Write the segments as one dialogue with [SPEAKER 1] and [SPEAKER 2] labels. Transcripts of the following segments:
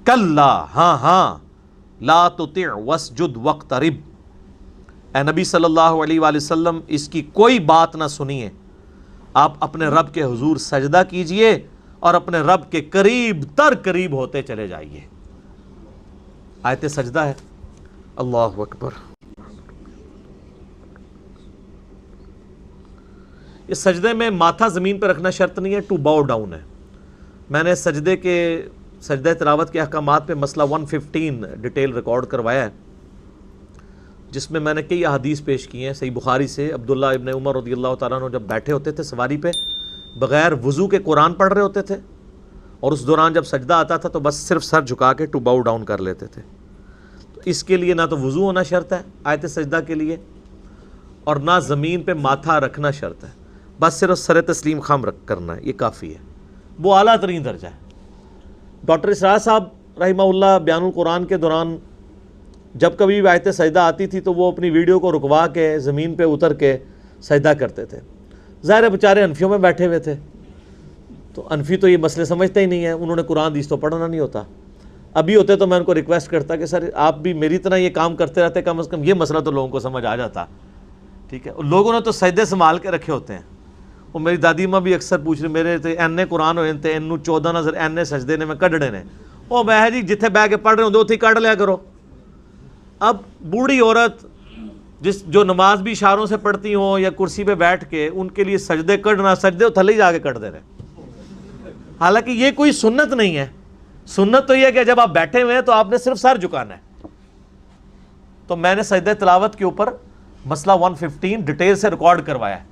[SPEAKER 1] کلا، ہاں ہاں، لا تطع واسجد واقترب، اے نبی صلی اللہ علیہ وآلہ وسلم اس کی کوئی بات نہ سنیے، آپ اپنے رب کے حضور سجدہ کیجئے اور اپنے رب کے قریب تر قریب ہوتے چلے جائیے۔ آیت سجدہ ہے۔ اللہ اکبر۔ اس سجدے میں ماتھا زمین پہ رکھنا شرط نہیں ہے، ٹو باؤ ڈاؤن ہے۔ میں نے سجدہ تلاوت کے احکامات پہ مسئلہ 115 ڈیٹیل ریکارڈ کروایا ہے، جس میں میں نے کئی احادیث پیش کی ہیں صحیح بخاری سے۔ عبداللہ ابن عمر رضی اللہ تعالیٰ عنہ جب بیٹھے ہوتے تھے سواری پہ، بغیر وضو کے قرآن پڑھ رہے ہوتے تھے، اور اس دوران جب سجدہ آتا تھا تو بس صرف سر جھکا کے ٹو باؤ ڈاؤن کر لیتے تھے۔ تو اس کے لیے نہ تو وضو ہونا شرط ہے آیت سجدہ کے لیے، اور نہ زمین پہ ماتھا رکھنا شرط ہے، بس صرف سر تسلیم خم کرنا ہے، یہ کافی ہے، وہ اعلیٰ ترین درجہ ہے۔ ڈاکٹر اسرار صاحب رحمہ اللہ بیان القرآن کے دوران جب کبھی بھی آیت سجدہ آتی تھی تو وہ اپنی ویڈیو کو رکوا کے زمین پہ اتر کے سجدہ کرتے تھے۔ ظاہر ہے بیچارے انفیوں میں بیٹھے ہوئے تھے، تو انفی تو یہ مسئلے سمجھتے ہی نہیں ہیں، انہوں نے قرآن حدیث تو پڑھنا نہیں ہوتا۔ ابھی ہوتے تو میں ان کو ریکویسٹ کرتا کہ سر آپ بھی میری طرح یہ کام کرتے رہتے، کم از کم یہ مسئلہ تو لوگوں کو سمجھ آ جاتا، ٹھیک ہے۔ لوگوں نے تو سجدے سنبھال کے رکھے ہوتے ہیں۔ وہ میری دادی ماں بھی اکثر پوچھ رہے میرے تے اینے قرآن ہوئے تے انو 14 نظر اینے سجدے نے میں کڈنے نے، وہ میں جی جتھے بہ کے پڑھ رہے ہوں اتھی کڈ لیا کرو۔ اب بوڑھی عورت جو نماز بھی اشاروں سے پڑھتی ہوں یا کرسی پہ بیٹھ کے، ان کے لیے سجدے کڈنا، سجدے تھلے ہی جا کے کڈ دے رہے، حالانکہ یہ کوئی سنت نہیں ہے۔ سنت تو یہ ہے کہ جب آپ بیٹھے ہوئے ہیں تو آپ نے صرف سر جھکانا ہے۔ تو میں نے سجدہ تلاوت کے اوپر مسئلہ 115 ڈیٹیل سے ریکارڈ کروایا ہے،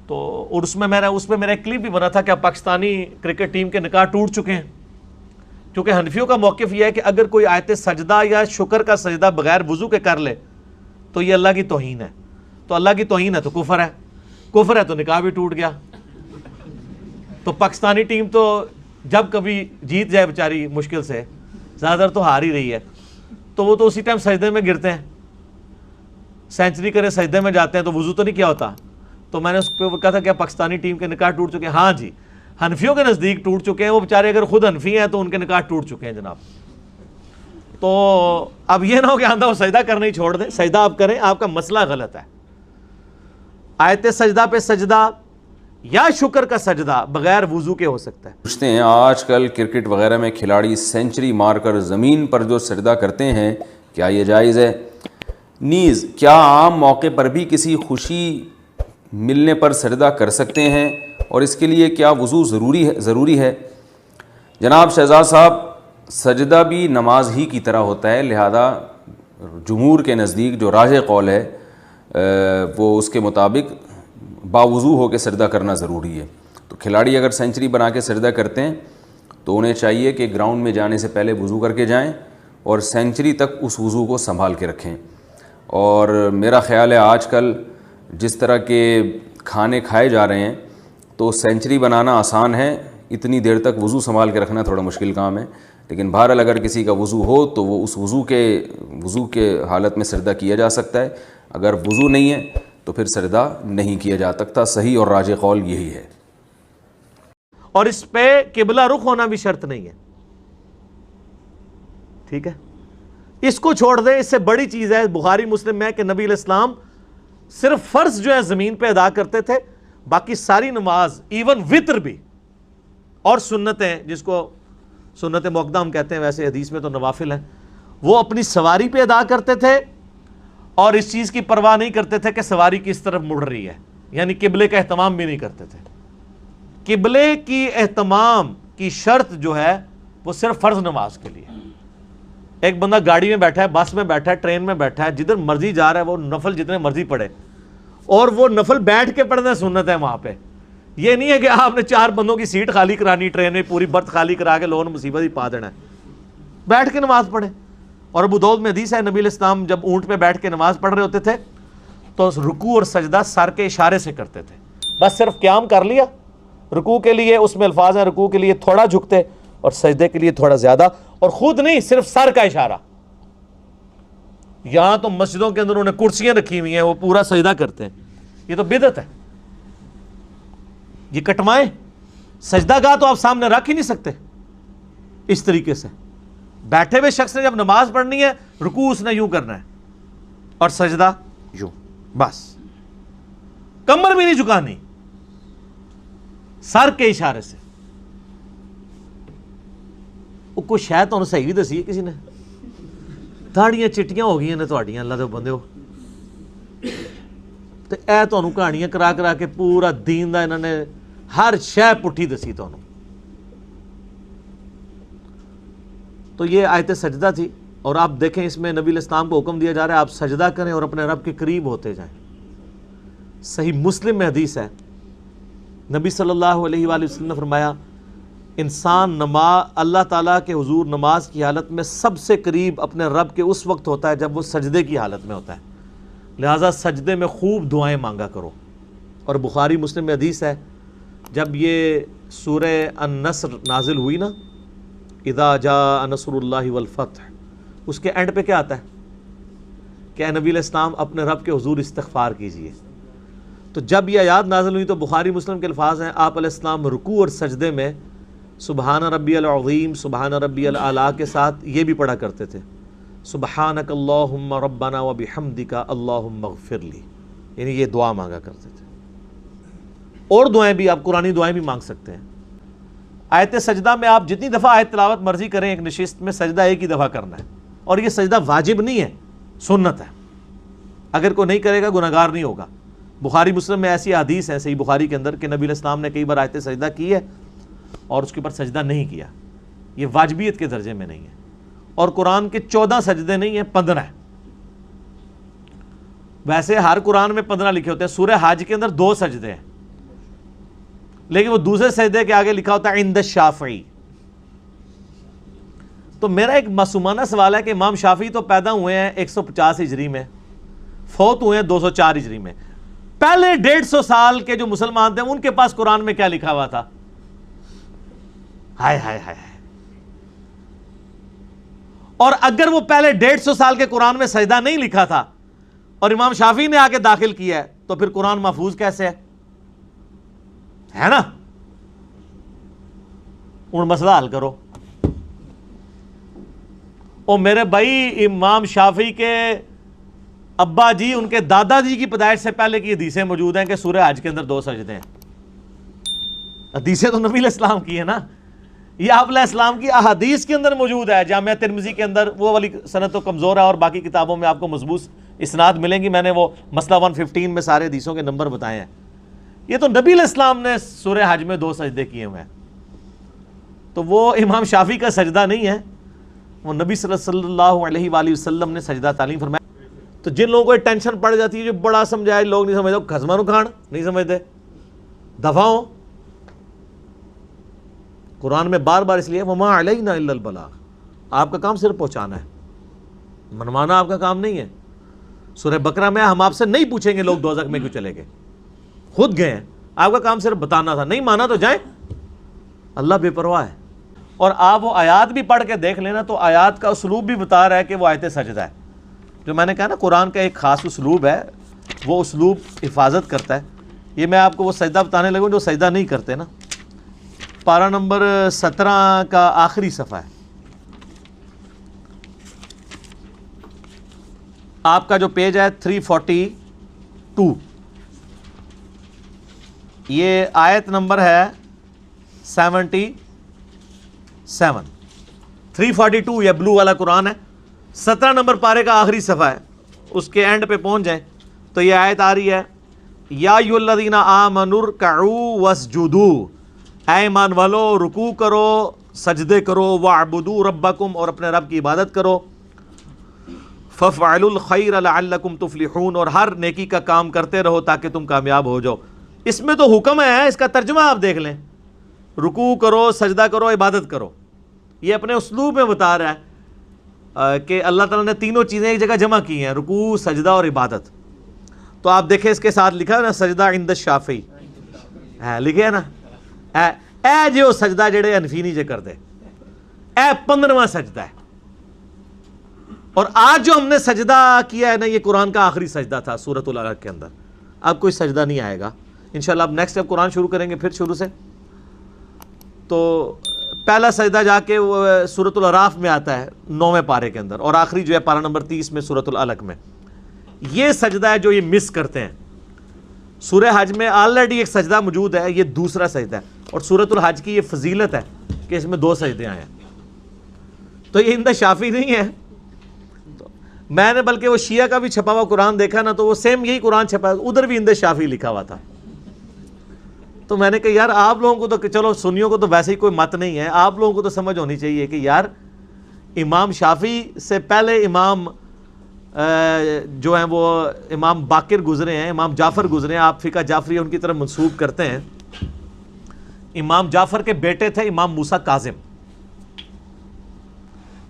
[SPEAKER 1] تو اور اس میں میرا ایک کلپ بھی بنا تھا کہ پاکستانی کرکٹ ٹیم کے نکاح ٹوٹ چکے ہیں، کیونکہ حنفیوں کا موقف یہ ہے کہ اگر کوئی آیت سجدہ یا شکر کا سجدہ بغیر وضو کے کر لے تو یہ اللہ کی توہین ہے، تو اللہ کی توہین ہے تو کفر ہے تو نکاح بھی ٹوٹ گیا۔ تو پاکستانی ٹیم تو جب کبھی جیت جائے بیچاری مشکل سے، زیادہ تر تو ہار ہی رہی ہے، تو وہ تو اسی ٹائم سجدے میں گرتے ہیں، سینچری کرے سجدے میں جاتے ہیں، تو وضو تو نہیں کیا ہوتا۔ تو میں نے اس پہ کہا تھا کہ پاکستانی ٹیم کے نکاح ٹوٹ چکے ہیں۔ ہاں جی، حنفیوں کے نزدیک ٹوٹ چکے ہیں، وہ بیچارے اگر خود حنفی ہیں تو ان کے نکاح ٹوٹ چکے ہیں جناب۔ تو اب یہ نہ ہو کہ آندھا وہ سجدہ کرنا ہی چھوڑ دیں، سجدہ آپ کریں، آپ کا مسئلہ غلط ہے۔ آیت سجدہ پہ سجدہ یا شکر کا سجدہ بغیر وضو کے ہو سکتا ہے۔
[SPEAKER 2] پوچھتے ہیں آج کل کرکٹ وغیرہ میں کھلاڑی سینچری مار کر زمین پر جو سجدہ کرتے ہیں، کیا یہ جائز ہے؟ نیز کیا عام موقع پر بھی کسی خوشی ملنے پر سجدہ کر سکتے ہیں، اور اس کے لیے کیا وضو ضروری ہے؟ جناب شہزاد صاحب، سجدہ بھی نماز ہی کی طرح ہوتا ہے، لہذا جمہور کے نزدیک جو راجح قول ہے وہ اس کے مطابق باوضو ہو کے سجدہ کرنا ضروری ہے۔ تو کھلاڑی اگر سینچری بنا کے سجدہ کرتے ہیں تو انہیں چاہیے کہ گراؤنڈ میں جانے سے پہلے وضو کر کے جائیں اور سینچری تک اس وضو کو سنبھال کے رکھیں۔ اور میرا خیال ہے آج کل جس طرح کے کھانے کھائے جا رہے ہیں تو سینچری بنانا آسان ہے، اتنی دیر تک وضو سنبھال کے رکھنا تھوڑا مشکل کام ہے، لیکن بہرحال اگر کسی کا وضو ہو تو وہ اس وضو کے حالت میں سجدہ کیا جا سکتا ہے، اگر وضو نہیں ہے تو پھر سجدہ نہیں کیا جا سکتا۔ صحیح اور راجح قول یہی ہے۔
[SPEAKER 1] اور اس پہ قبلہ رخ ہونا بھی شرط نہیں ہے، ٹھیک ہے، اس کو چھوڑ دیں۔ اس سے بڑی چیز ہے بخاری مسلم میں کہ نبی علیہ السلام صرف فرض جو ہے زمین پہ ادا کرتے تھے، باقی ساری نماز ایون وتر بھی اور سنتیں، جس کو سنت موقدہ ہم کہتے ہیں، ویسے حدیث میں تو نوافل ہیں، وہ اپنی سواری پہ ادا کرتے تھے، اور اس چیز کی پرواہ نہیں کرتے تھے کہ سواری کس طرف مڑ رہی ہے، یعنی قبلے کا اہتمام بھی نہیں کرتے تھے۔ قبلے کی اہتمام کی شرط جو ہے وہ صرف فرض نماز کے لیے۔ ایک بندہ گاڑی میں بیٹھا ہے، بس میں بیٹھا ہے، ٹرین میں بیٹھا ہے، جدھر مرضی جا رہا ہے وہ نفل جتنے مرضی پڑھے، اور وہ نفل بیٹھ کے پڑھنا سنت ہے وہاں پہ۔ یہ نہیں ہے کہ آپ نے 4 بندوں کی سیٹ خالی کرانی ٹرین میں، پوری برتھ خالی کرا کے لوگوں نے مصیبت ہی پا دینا ہے، بیٹھ کے نماز پڑھے۔ اور ابو داؤد میں حدیث ہے نبی علیہ السلام جب اونٹ پہ بیٹھ کے نماز پڑھ رہے ہوتے تھے تو رکوع اور سجدہ سر کے اشارے سے کرتے تھے، بس صرف قیام کر لیا، رکوع کے لیے اس میں الفاظ ہیں رکوع کے لیے تھوڑا جھکتے اور سجدے کے لیے تھوڑا زیادہ، اور خود نہیں، صرف سر کا اشارہ۔ یہاں تو مسجدوں کے اندر انہوں نے کرسیاں رکھی ہوئی ہیں، وہ پورا سجدہ کرتے ہیں، یہ تو بدعت ہے، یہ کٹوائیں۔ سجدہ گاہ تو آپ سامنے رکھ ہی نہیں سکتے اس طریقے سے، بیٹھے ہوئے شخص نے جب نماز پڑھنی ہے رکوع اس نے یوں کرنا ہے اور سجدہ یوں، بس کمر بھی نہیں جھکانی، سر کے اشارے سے۔ کوئی شاید تو صحیح بھی دسی ہے کسی نے، داڑیاں چٹیاں ہو گئی نے تہاڈیاں اللہ دے بندے ہو، تے اے تانوں کہانیاں کرا کرا کے پورا دین دا انہوں نے ہر شے پٹھی دسی تانوں۔ تو یہ آیت سجدہ تھی، اور آپ دیکھیں اس میں نبی علیہ السلام کو حکم دیا جا رہا ہے آپ سجدہ کریں اور اپنے رب کے قریب ہوتے جائیں۔ صحیح مسلم میں حدیث ہے، نبی صلی اللہ علیہ وآلہ وسلم نے فرمایا انسان اللہ تعالیٰ کے حضور نماز کی حالت میں سب سے قریب اپنے رب کے اس وقت ہوتا ہے جب وہ سجدے کی حالت میں ہوتا ہے، لہٰذا سجدے میں خوب دعائیں مانگا کرو۔ اور بخاری مسلم میں حدیث ہے جب یہ سورہ النصر نازل ہوئی نا، اذا جاء نصر اللہ والفتح، اس کے اینڈ پہ کیا آتا ہے کہ اے نبی علیہ السلام اپنے رب کے حضور استغفار کیجئے۔ تو جب یہ آیات نازل ہوئی تو بخاری مسلم کے الفاظ ہیں آپ علیہ السلام رکوع اور سجدے میں سبحان ربی العظیم سبحان ربی الاعلیٰ کے ساتھ یہ بھی پڑھا کرتے تھے سبحانک اللہم ربنا وبحمدک اللہم اغفر لی، یعنی یہ دعا مانگا کرتے تھے۔ اور دعائیں بھی، آپ قرآنی دعائیں بھی مانگ سکتے ہیں۔ آیت سجدہ میں آپ جتنی دفعہ آیت تلاوت مرضی کریں، ایک نشست میں سجدہ ایک ہی دفعہ کرنا ہے، اور یہ سجدہ واجب نہیں ہے، سنت ہے، اگر کوئی نہیں کرے گا گناہگار نہیں ہوگا۔ بخاری مسلم میں ایسی حدیث ہے صحیح بخاری کے اندر کہ نبی علیہ السلام نے کئی بار آیت سجدہ کی ہے اور اس کے اوپر سجدہ نہیں کیا، یہ واجبیت کے درجے میں نہیں ہے۔ اور قرآن کے 14 سجدے نہیں ہیں، 15 ہیں۔ ویسے ہر قرآن میں 15 لکھے ہوتے ہیں، سورہ حج کے اندر 2 سجدے ہیں، لیکن وہ دوسرے سجدے کے آگے لکھا ہوتا ہے عند الشافعی۔ تو میرا ایک معصومانہ سوال ہے کہ امام شافعی تو پیدا ہوئے ہیں 150 ہجری میں، فوت ہوئے ہیں 204 ہجری میں، پہلے 150 سال کے جو مسلمان تھے ان کے پاس قرآن میں کیا لکھا ہوا تھا؟ ہائے ہائے ہائے۔ اور اگر وہ پہلے 150 سال کے قرآن میں سجدہ نہیں لکھا تھا اور امام شافعی نے آ کے داخل کیا ہے تو پھر قرآن محفوظ کیسے ہے نا؟ ان مسئلہ حل کرو۔ او میرے بھائی، امام شافعی کے ابا جی، ان کے دادا جی کی پیدائش سے پہلے کی حدیثیں موجود ہیں کہ سورہ حج کے اندر 2 سجدے ہیں۔ حدیثیں تو نبی علیہ السلام کی ہے نا، یہ آپ علیہ السلام کی احادیث کے اندر موجود ہے۔ جامعہ ترمذی کے اندر وہ والی سند تو کمزور ہے، اور باقی کتابوں میں آپ کو مضبوط اسناد ملیں گی۔ میں نے وہ مسئلہ 115 میں سارے حدیثوں کے نمبر بتائے ہیں۔ یہ تو نبی علیہ السلام نے سورہ حج میں 2 سجدے کیے ہوئے ہیں، تو وہ امام شافعی کا سجدہ نہیں ہے، وہ نبی صلی اللہ علیہ وآلہ وسلم نے سجدہ تعلیم فرمایا۔ تو جن لوگوں کو ٹینشن پڑ جاتی ہے، جو بڑا سمجھائے لوگ نہیں سمجھتے، خزمانو کھان نہیں سمجھتے، دفعوں قرآن میں بار بار اس لیے وما علینا الا البلاغ، آپ کا کام صرف پہنچانا ہے، منوانا آپ کا کام نہیں ہے۔ سورہ بقرہ میں ہم آپ سے نہیں پوچھیں گے لوگ دوزخ میں کیوں چلے گئے، خود گئے ہیں، آپ کا کام صرف بتانا تھا، نہیں مانا تو جائیں، اللہ بے پرواہ ہے۔ اور آپ وہ آیات بھی پڑھ کے دیکھ لینا تو آیات کا اسلوب بھی بتا رہا ہے کہ وہ آیت سجدہ ہے۔ جو میں نے کہا نا قرآن کا ایک خاص اسلوب ہے، وہ اسلوب حفاظت کرتا ہے۔ یہ میں آپ کو وہ سجدہ بتانے لگوں جو سجدہ نہیں کرتے نا۔ پارہ نمبر 17 کا آخری صفحہ ہے، آپ کا جو پیج ہے 342، یہ آیت نمبر ہے 77، 342، یہ بلو والا قرآن ہے، 17 نمبر پارے کا آخری صفحہ ہے، اس کے اینڈ پہ پہنچ جائیں تو یہ آیت آ رہی ہے یا ایھا الذین آمنوا ارکعوا واسجدوا، اے ایمان والو رکوع کرو، سجدے کرو، واعبدوا ربکم، اور اپنے رب کی عبادت کرو، فافعلوا الخیر لعلکم تفلحون، اور ہر نیکی کا کام کرتے رہو تاکہ تم کامیاب ہو جاؤ۔ اس میں تو حکم ہے، اس کا ترجمہ آپ دیکھ لیں، رکوع کرو، سجدہ کرو، عبادت کرو۔ یہ اپنے اسلوب میں بتا رہا ہے کہ اللہ تعالیٰ نے تینوں چیزیں ایک جگہ جمع کی ہیں، رکوع، سجدہ اور عبادت۔ تو آپ دیکھیں اس کے ساتھ لکھا ہے نا سجدہ عند الشافعی، لکھے ہے نا، اے جو سجدہ جڑے حنفی نہیں جے کرتے، اے 15واں سجدہ ہے۔ اور آج جو ہم نے سجدہ کیا ہے نا، یہ قرآن کا آخری سجدہ تھا سورۃ العلق کے اندر، اب کوئی سجدہ نہیں آئے گا انشاءاللہ۔ اب نیکسٹ جب قرآن شروع کریں گے پھر شروع سے، تو پہلا سجدہ جا کے سورۃ الاعراف میں آتا ہے 9ویں پارے کے اندر، اور آخری جو ہے پارہ نمبر 30 میں سورۃ العلق میں. یہ سجدہ ہے جو یہ مس کرتے ہیں. سورہ حج میں آلریڈی ایک سجدہ موجود ہے، یہ دوسرا سجدہ ہے، اور سورۃ الحج کی یہ فضیلت ہے کہ اس میں 2 سجدے آئے ہیں. تو یہ عند شافعی نہیں ہے. میں نے بلکہ وہ شیعہ کا بھی چھپا ہوا قرآن دیکھا نا، تو وہ سیم یہی قرآن چھپا ہے، ادھر بھی عند شافعی لکھا ہوا تھا. تو میں نے کہا یار آپ لوگوں کو تو چلو سنیوں کو تو ویسے ہی کوئی مت نہیں ہے، آپ لوگوں کو تو سمجھ ہونی چاہیے کہ یار امام شافعی سے پہلے امام جو ہیں وہ امام باقر گزرے ہیں، امام جعفر گزرے ہیں. آپ فقہ جعفری ان کی طرف منسوب کرتے ہیں. امام جعفر کے بیٹے تھے امام موسیٰ کاظم.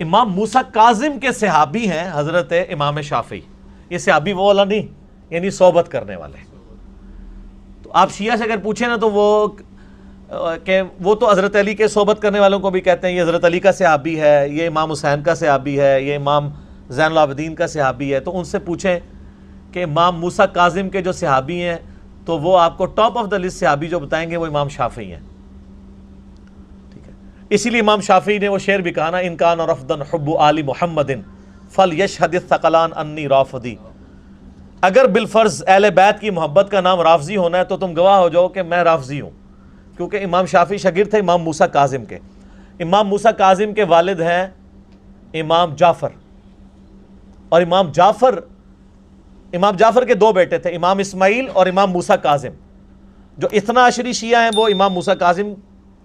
[SPEAKER 1] امام موسیٰ کاظم کے صحابی ہیں حضرت امام شافعی. یہ صحابی وہ والا نہیں، یعنی صحبت کرنے والے. تو آپ شیعہ سے اگر پوچھیں نا تو وہ تو حضرت علی کے صحبت کرنے والوں کو بھی کہتے ہیں یہ حضرت علی کا صحابی ہے، یہ امام حسین کا صحابی ہے، یہ امام زین العابدین کا صحابی ہے. تو ان سے پوچھیں کہ امام موسیٰ کاظم کے جو صحابی ہیں تو وہ آپ کو ٹاپ آف دا لسٹ صحابی جو بتائیں گے وہ امام شافعی ہیں. ٹھیک ہے، اسی لیے امام شافعی نے وہ شعر بھی کہا نا، ان کان رفدن حب آل محمد فلیشہد الثقلان انی رافضی. اگر بالفرض اہل بیت کی محبت کا نام رافضی ہونا ہے تو تم گواہ ہو جاؤ کہ میں رافضی ہوں، کیونکہ امام شافعی شاگرد تھے امام موسیٰ کاظم کے. امام موسیٰ کاظم کے والد ہیں امام جعفر، اور امام جعفر کے 2 بیٹے تھے، امام اسماعیل اور امام موسیٰ کاظم. جو اتنا عشری شیعہ ہیں وہ امام موسیٰ کاظم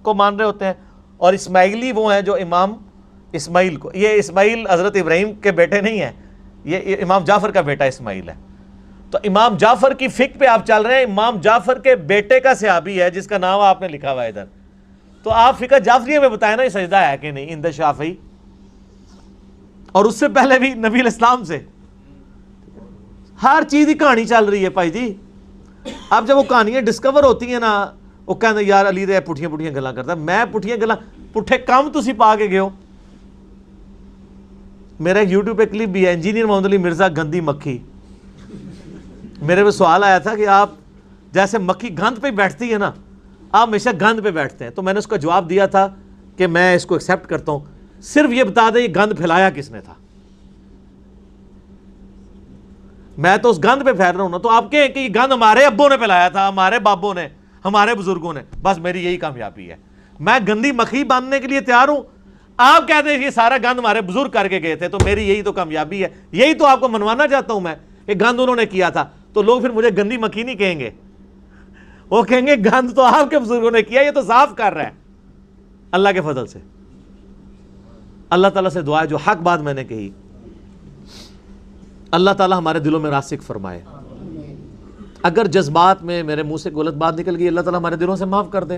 [SPEAKER 1] کو مان رہے ہوتے ہیں، اور اسماعیلی وہ ہیں جو امام اسماعیل کو. یہ اسماعیل حضرت ابراہیم کے بیٹے نہیں ہیں، یہ امام جعفر کا بیٹا اسماعیل ہے. تو امام جعفر کی فقہ پہ آپ چل رہے ہیں. امام جعفر کے بیٹے کا صحابی ہے جس کا نام آپ نے لکھا ہوا ہے ادھر. تو آپ فقہ جعفریہ میں بتائیں نا یہ سجدہ ہے کہ نہیں عند شافعی، اور اس سے پہلے بھی نبی علیہ السلام سے. ہر چیز کی کہانی چل رہی ہے بھائی جی. اب جب وہ کہانیاں ڈسکور ہوتی ہیں نا، وہ کہتے ہیں یار علی دے پٹھیاں گلاں کرتا ہے. میں پٹھیاں گلاں پٹھے کام تسی پا کے گئے ہو. میرا ایک یوٹیوب پہ کلپ بھی ہے، انجینئر محمد علی مرزا گندی مکھی. میرے پہ سوال آیا تھا کہ آپ جیسے مکھی گند پہ بیٹھتی ہے نا، آپ ہمیشہ گند پہ بیٹھتے ہیں. تو میں نے اس کا جواب دیا تھا کہ میں اس کو ایکسیپٹ کرتا ہوں، صرف یہ بتا دیں یہ گند پھیلایا کس نے تھا. میں تو اس گند پہ پھیل رہا ہوں نا. تو آپ کہیں کہ یہ گند ہمارے ابوں نے پھیلایا تھا، ہمارے بابوں نے، ہمارے بزرگوں نے. بس میری یہی کامیابی ہے، میں گندی مکھی باندھنے کے لیے تیار ہوں. آپ کہتے ہیں یہ سارا گند ہمارے بزرگ کر کے گئے تھے، تو میری یہی تو کامیابی ہے. یہی تو آپ کو منوانا چاہتا ہوں میں کہ گند انہوں نے کیا تھا. تو لوگ پھر مجھے گندی مکھی نہیں کہیں گے، وہ کہیں گے گند تو آپ کے بزرگوں نے کیا. یہ تو صاف کر رہا ہے اللہ کے فضل سے. اللہ تعالیٰ سے دعا ہے جو حق بات میں نے کہی اللہ تعالیٰ ہمارے دلوں میں راسخ فرمائے. اگر جذبات میں میرے منہ سے غلط بات نکل گئی اللہ تعالیٰ ہمارے دلوں سے معاف کر دے.